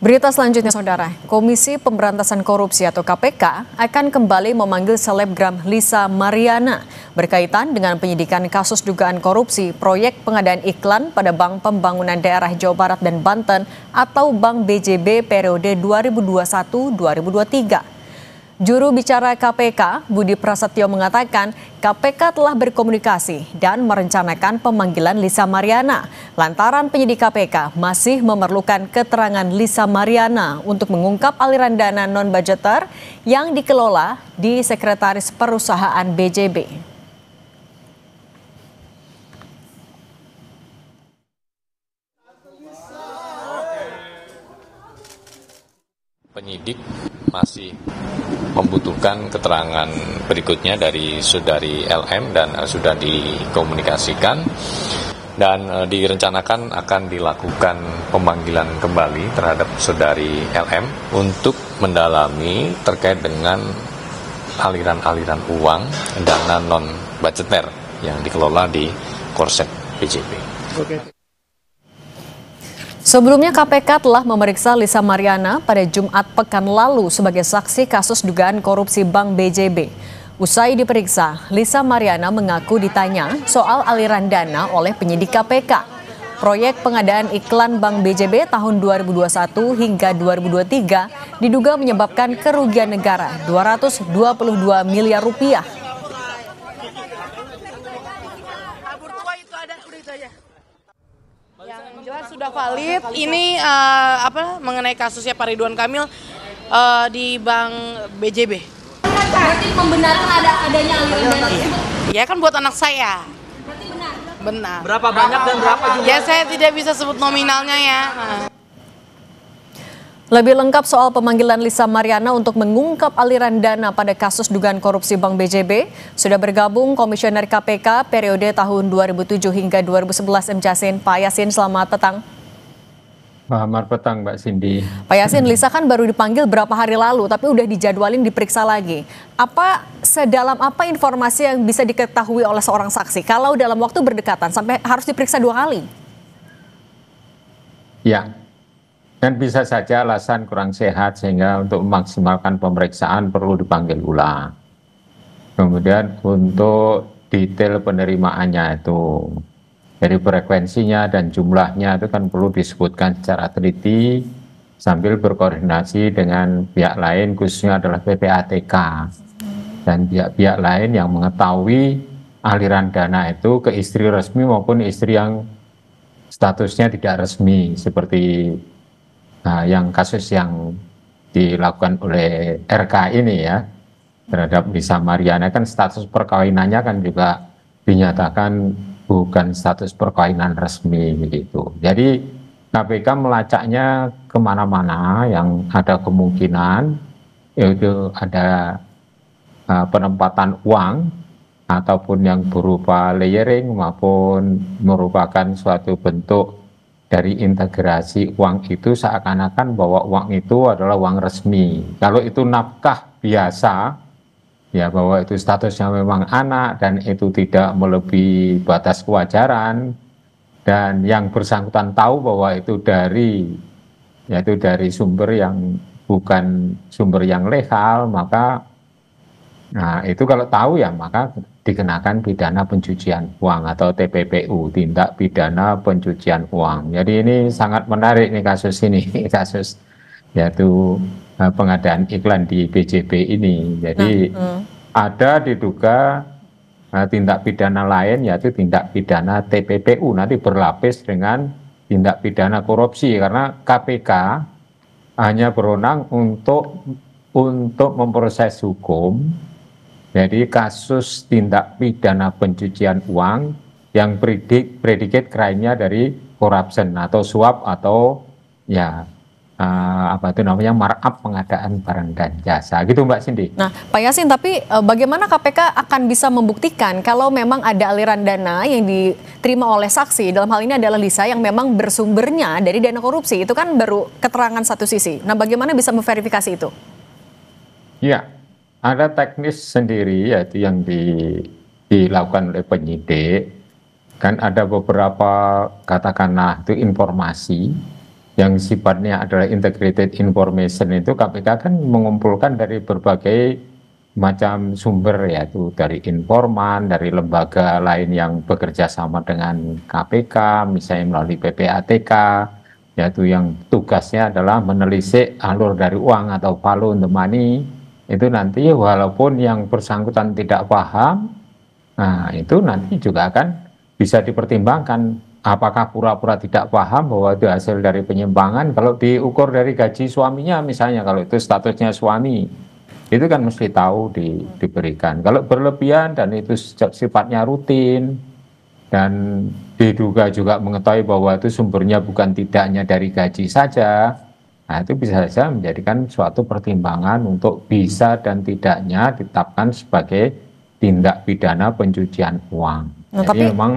Berita selanjutnya, Saudara. Komisi Pemberantasan Korupsi atau KPK akan kembali memanggil selebgram Lisa Mariana berkaitan dengan penyidikan kasus dugaan korupsi proyek pengadaan iklan pada Bank Pembangunan Daerah Jawa Barat dan Banten atau Bank BJB periode 2021-2023. Juru bicara KPK, Budi Prasetyo mengatakan KPK telah berkomunikasi dan merencanakan pemanggilan Lisa Mariana lantaran penyidik KPK masih memerlukan keterangan Lisa Mariana untuk mengungkap aliran dana non-budgeter yang dikelola di Sekretaris Perusahaan BJB. Penyidik masih membutuhkan keterangan berikutnya dari saudari LM dan sudah dikomunikasikan dan direncanakan akan dilakukan pemanggilan kembali terhadap saudari LM untuk mendalami terkait dengan aliran-aliran uang dana non-budgeter yang dikelola di Korset BJB. Sebelumnya KPK telah memeriksa Lisa Mariana pada Jumat pekan lalu sebagai saksi kasus dugaan korupsi Bank BJB. Usai diperiksa, Lisa Mariana mengaku ditanya soal aliran dana oleh penyidik KPK. Proyek pengadaan iklan Bank BJB tahun 2021 hingga 2023 diduga menyebabkan kerugian negara 222 miliar rupiah. Yang jelas sudah valid. Ini mengenai kasusnya Pak Ridwan Kamil di Bank BJB. Berarti membenarkan adanya aliran dana tersebut? Ya kan buat anak saya. Berarti benar? Benar. Berapa banyak dan berapa jumlah? Ya saya tidak bisa sebut nominalnya ya. Lebih lengkap soal pemanggilan Lisa Mariana untuk mengungkap aliran dana pada kasus dugaan korupsi Bank BJB, sudah bergabung Komisioner KPK periode tahun 2007 hingga 2011 M. Yasin. Pak Yasin, selamat petang. Selamat petang Mbak Cindy. Pak Yasin, Lisa kan baru dipanggil berapa hari lalu, tapi udah dijadwalin diperiksa lagi. Sedalam apa informasi yang bisa diketahui oleh seorang saksi kalau dalam waktu berdekatan sampai harus diperiksa 2 kali? Ya. Dan bisa saja alasan kurang sehat sehingga untuk memaksimalkan pemeriksaan perlu dipanggil ulang. Kemudian untuk detail penerimaannya itu, dari frekuensinya dan jumlahnya itu kan perlu disebutkan secara teliti sambil berkoordinasi dengan pihak lain, khususnya adalah PPATK dan pihak-pihak lain yang mengetahui aliran dana itu ke istri resmi maupun istri yang statusnya tidak resmi seperti yang kasus yang dilakukan oleh RK ini ya terhadap Lisa Mariana kan status perkawinannya kan juga dinyatakan bukan status perkawinan resmi begitu. Jadi KPK melacaknya kemana-mana yang ada kemungkinan yaitu ada penempatan uang ataupun yang berupa layering maupun merupakan suatu bentuk dari integrasi uang itu seakan-akan bahwa uang itu adalah uang resmi. Kalau itu nafkah biasa, ya bahwa itu statusnya memang anak dan itu tidak melebihi batas kewajaran, dan yang bersangkutan tahu bahwa itu dari sumber yang bukan sumber yang legal, maka itu kalau tahu ya maka dikenakan pidana pencucian uang atau TPPU, tindak pidana pencucian uang. Jadi ini sangat menarik nih kasus ini, kasus yaitu pengadaan iklan di BJB ini. Jadi ada diduga tindak pidana lain yaitu tindak pidana TPPU, nanti berlapis dengan tindak pidana korupsi karena KPK hanya berwenang untuk memproses hukum. Jadi kasus tindak pidana pencucian uang yang predikat crime-nya dari corruption atau suap atau markup pengadaan barang dan jasa gitu Mbak Cindy. Nah Pak Yasin, tapi bagaimana KPK akan bisa membuktikan kalau memang ada aliran dana yang diterima oleh saksi, dalam hal ini adalah Lisa yang memang bersumbernya dari dana korupsi, itu kan baru keterangan satu sisi. Nah bagaimana bisa memverifikasi itu? Iya. Ada teknis sendiri yaitu yang dilakukan oleh penyidik, kan ada beberapa katakanlah itu informasi yang sifatnya adalah integrated information itu KPK kan mengumpulkan dari berbagai macam sumber, yaitu dari informan, dari lembaga lain yang bekerja sama dengan KPK, misalnya melalui PPATK, yaitu yang tugasnya adalah menelisik alur dari uang atau follow the money. Itu nanti walaupun yang bersangkutan tidak paham, nah itu nanti juga akan bisa dipertimbangkan apakah pura-pura tidak paham bahwa itu hasil dari penyimpangan. Kalau diukur dari gaji suaminya misalnya, kalau itu statusnya suami, itu kan mesti tahu diberikan. Kalau berlebihan dan itu sifatnya rutin dan diduga juga mengetahui bahwa itu sumbernya bukan tidaknya dari gaji saja, nah itu bisa saja menjadikan suatu pertimbangan untuk bisa dan tidaknya ditetapkan sebagai tindak pidana pencucian uang. Nah, Jadi tapi memang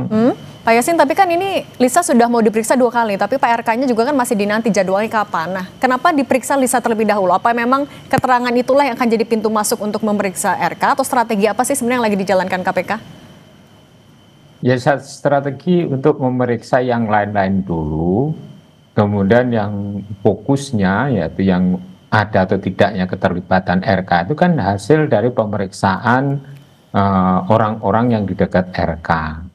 Pak Yasin, tapi kan ini Lisa sudah mau diperiksa 2 kali, tapi Pak RK-nya juga kan masih dinanti jadwalnya kapan. Nah, kenapa diperiksa Lisa terlebih dahulu? Apa memang keterangan itulah yang akan jadi pintu masuk untuk memeriksa RK, atau strategi apa sih sebenarnya yang lagi dijalankan KPK? ya strategi untuk memeriksa yang lain-lain dulu, kemudian yang fokusnya yaitu yang ada atau tidaknya keterlibatan RK itu kan hasil dari pemeriksaan orang-orang yang di dekat RK.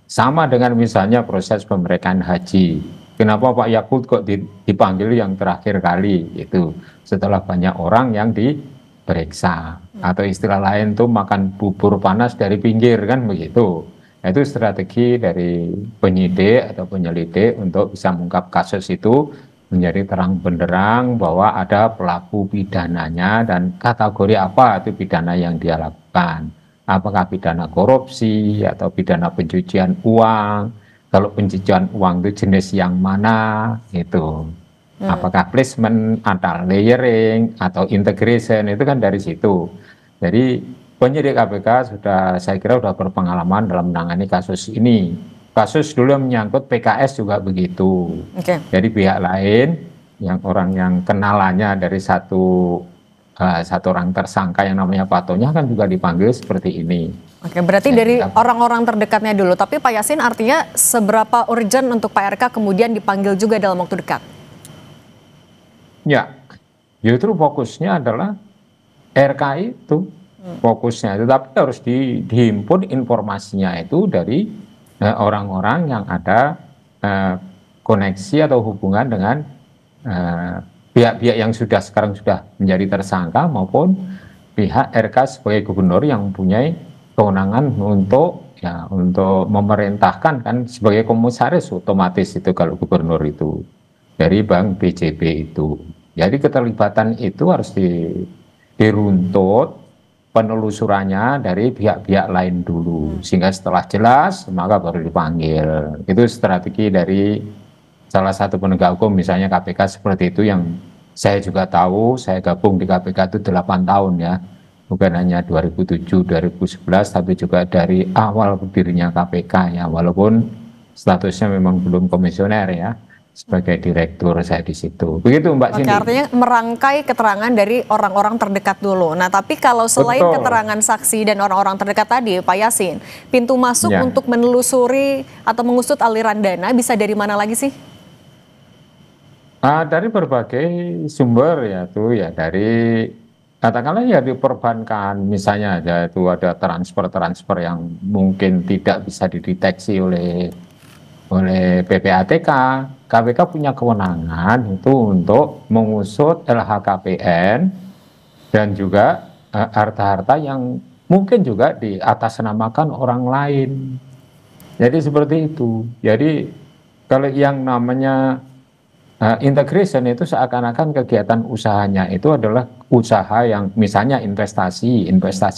Sama dengan misalnya proses pemeriksaan haji. Kenapa Pak Yakut kok dipanggil yang terakhir kali? Itu setelah banyak orang yang diperiksa. Atau istilah lain tuh makan bubur panas dari pinggir, kan begitu. Itu strategi dari penyidik atau penyelidik untuk bisa mengungkap kasus itu menjadi terang benderang bahwa ada pelaku pidananya dan kategori apa itu pidana yang dia lakukan. Apakah pidana korupsi atau pidana pencucian uang? Kalau pencucian uang itu jenis yang mana? Itu. Apakah placement atau layering atau integration, itu kan dari situ. Jadi penyidik KPK saya kira sudah berpengalaman dalam menangani kasus ini. Kasus dulu yang menyangkut PKS juga begitu. Jadi pihak lain yang orang yang kenalannya dari satu orang tersangka yang namanya Patonya kan juga dipanggil seperti ini. Oke, berarti dari orang-orang terdekatnya dulu. Tapi Pak Yasin, artinya seberapa urgent untuk Pak RK kemudian dipanggil juga dalam waktu dekat? Ya, justru fokusnya adalah RK itu. Fokusnya, tetapi harus dihimpun informasinya itu dari orang-orang yang ada koneksi atau hubungan dengan pihak-pihak yang sekarang sudah menjadi tersangka maupun pihak RK sebagai gubernur yang mempunyai kewenangan untuk memerintahkan, kan sebagai komisaris otomatis itu kalau gubernur itu dari Bank BJB itu. Jadi keterlibatan itu harus diruntut penelusurannya dari pihak-pihak lain dulu, sehingga setelah jelas maka baru dipanggil. Itu strategi dari salah satu penegak hukum, misalnya KPK seperti itu, yang saya juga tahu. Saya gabung di KPK itu 8 tahun ya, bukan hanya 2007, 2011, tapi juga dari awal berdirinya KPK ya, walaupun statusnya memang belum komisioner ya, sebagai direktur saya di situ. Begitu Mbak Cindy. Oke, artinya merangkai keterangan dari orang-orang terdekat dulu. Nah, tapi kalau selain keterangan saksi dan orang-orang terdekat tadi, Pak Yasin, pintu masuk untuk menelusuri atau mengusut aliran dana bisa dari mana lagi sih? Dari berbagai sumber ya tuh ya, dari katakanlah ya di perbankan misalnya, yaitu ada transfer yang mungkin tidak bisa dideteksi oleh PPATK. KPK punya kewenangan itu untuk mengusut LHKPN dan juga harta-harta yang mungkin juga diatasnamakan orang lain. Jadi seperti itu. Jadi kalau yang namanya integration itu seakan-akan kegiatan usahanya itu adalah usaha yang misalnya investasi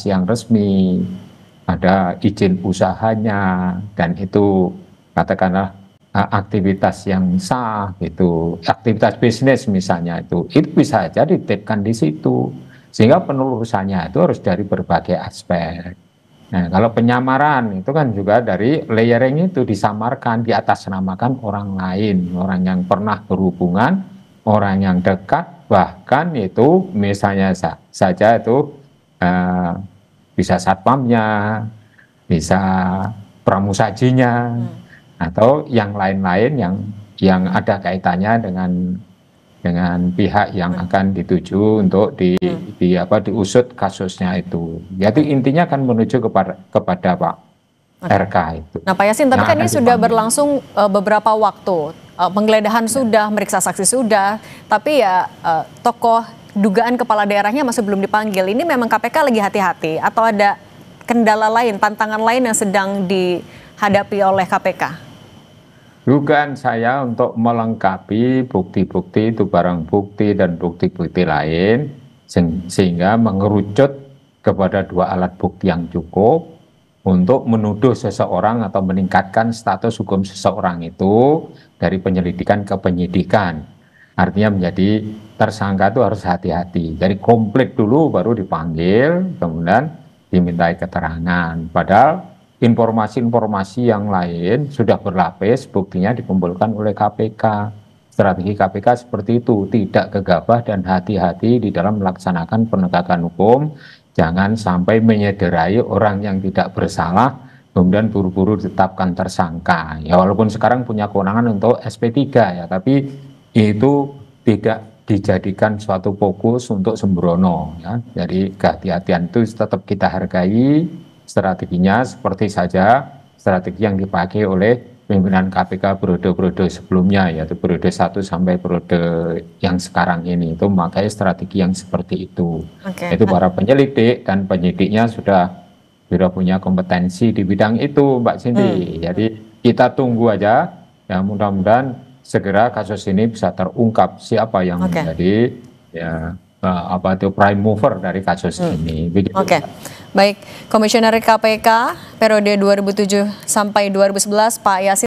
yang resmi, ada izin usahanya, dan itu katakanlah aktivitas yang sah, gitu, aktivitas bisnis misalnya, itu bisa saja ditetapkan di situ, sehingga penelusurannya itu harus dari berbagai aspek. Nah, kalau penyamaran itu kan juga dari layering itu, disamarkan, diatasnamakan orang lain, orang yang pernah berhubungan, orang yang dekat, bahkan itu misalnya saja itu bisa satpamnya, bisa pramusajinya, atau yang lain-lain yang ada kaitannya dengan dengan pihak yang akan dituju untuk diusut kasusnya itu. Jadi intinya kan menuju kepada Pak RK itu. Nah Pak Yasin, tapi kan ini sudah berlangsung beberapa waktu. Penggeledahan sudah, meriksa saksi sudah, tapi ya tokoh dugaan kepala daerahnya masih belum dipanggil. Ini memang KPK lagi hati-hati atau ada kendala lain, tantangan lain yang sedang dihadapi oleh KPK? Dugaan saya untuk melengkapi bukti-bukti itu barang bukti dan bukti-bukti lain sehingga mengerucut kepada 2 alat bukti yang cukup untuk menuduh seseorang atau meningkatkan status hukum seseorang itu dari penyelidikan ke penyidikan. Artinya menjadi tersangka itu harus hati-hati. Jadi komplit dulu baru dipanggil, kemudian dimintai keterangan. Padahal informasi-informasi yang lain sudah berlapis, buktinya dikumpulkan oleh KPK. Strategi KPK seperti itu, tidak gegabah dan hati-hati di dalam melaksanakan penegakan hukum. Jangan sampai menyederai orang yang tidak bersalah, kemudian buru-buru ditetapkan tersangka. Ya walaupun sekarang punya kewenangan untuk SP3 ya, tapi itu tidak dijadikan suatu fokus untuk sembrono. Ya. Jadi kehati-hatian itu tetap kita hargai. Strateginya seperti saja strategi yang dipakai oleh pimpinan KPK periode-periode sebelumnya, yaitu periode 1 sampai periode yang sekarang ini. Itu memakai strategi yang seperti itu. Itu para penyelidik dan penyidiknya sudah punya kompetensi di bidang itu, Mbak Cindy. Jadi kita tunggu aja, ya mudah-mudahan segera kasus ini bisa terungkap siapa yang menjadi prime mover dari kasus ini. Baik, Komisioner KPK periode 2007 sampai 2011 Pak Yasin